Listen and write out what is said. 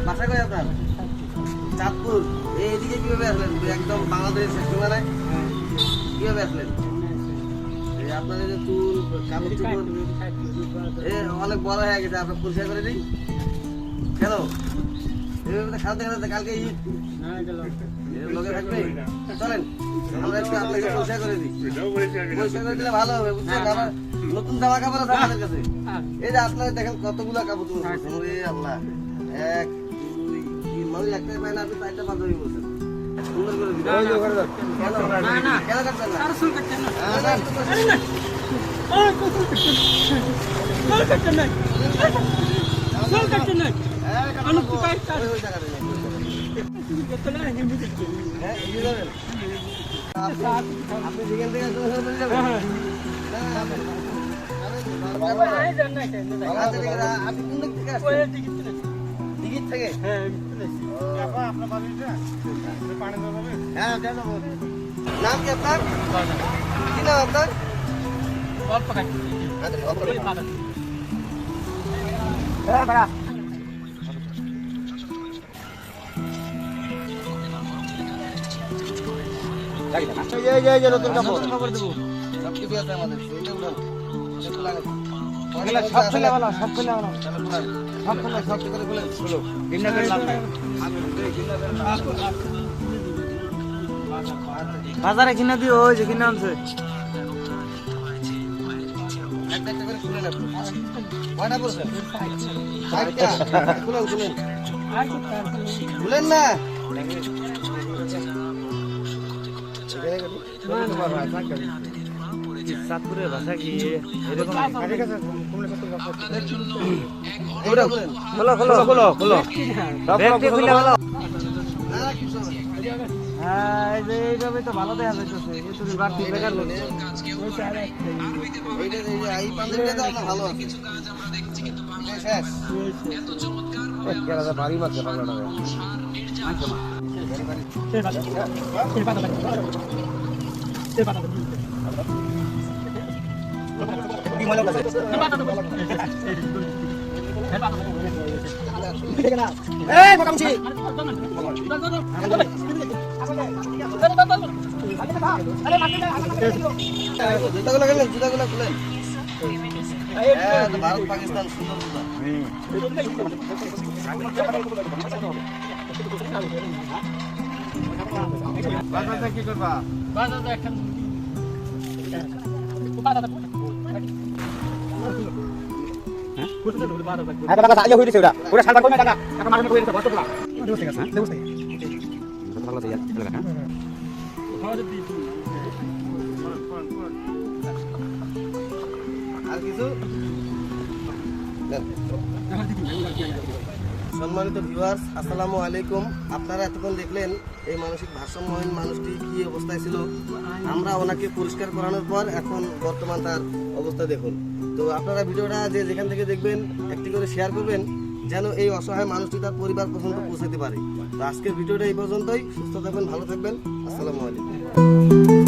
বাসা কই আপনার? চাঁদপুর। এইদিকে কিভাবে আসলেন? একদম বাংলাদেশ সীমানায় কিভাবে আসলেন? আপনার এই যে চুল কাপড় চুপড় অনেক বড় হয়ে গেছে, আপনার পরিষ্কার করে দিই কেন? এভাবে খারাপ দেখা যাচ্ছে। কালকে ঈদ লোকে থাকবে, চলেন আমরা একটু আপনাকে পরিষ্কার করে দিই। পরিষ্কার করে দিলে ভালো হবে, বুঝছেন? আমার নতুন জামা কাপড় আছে আমাদের কাছে। এই যে আপনারা দেখেন কতগুলা কাপড় চুপড়। আল্লাহ, 1 2 3 মানুষ একটাই পায় না, আপনি 4টা পাঞ্জাবি বলছেন। সুন্দর করে দিবেন। কেন কাটছেন না? আপনি যেখান থেকে আপনি কোন দিক থেকে আসছেন? টিকিট থেকে? নাম কি আপনার? কি নাম আপনার? নতুন কাপড় দেবো, সবকিছু আছে আমাদের। বাজারে কিনা দিও, ওই যে কিনা আনছে। খুলেন না। চাঁদপুরের ভাষা কি এরকম? এইভাবে তো ভালো দেখা যাইতেছে। বাড়ি মারছে জুতাগুলো খুলেন। ভারত পাকিস্তান সুন্দর কি করবা? আর কিছু সম্মানিত ভিউয়ার্স, আসসালামু আলাইকুম। আপনারা এতক্ষণ দেখলেন এই মানসিক ভারসাম্যহীন মানুষটি কি অবস্থায় ছিল। আমরা ওনাকে পরিষ্কার করানোর পর এখন বর্তমান তার অবস্থা দেখুন। তো আপনারা ভিডিওটা যে যেখান থেকে দেখবেন একটি করে শেয়ার করবেন, যেন এই অসহায় মানুষটি তার পরিবার পর্যন্ত পৌঁছাতে পারে। তো আজকের ভিডিওটা এই পর্যন্তই। সুস্থ থাকবেন, ভালো থাকবেন। আসসালামু আলাইকুম।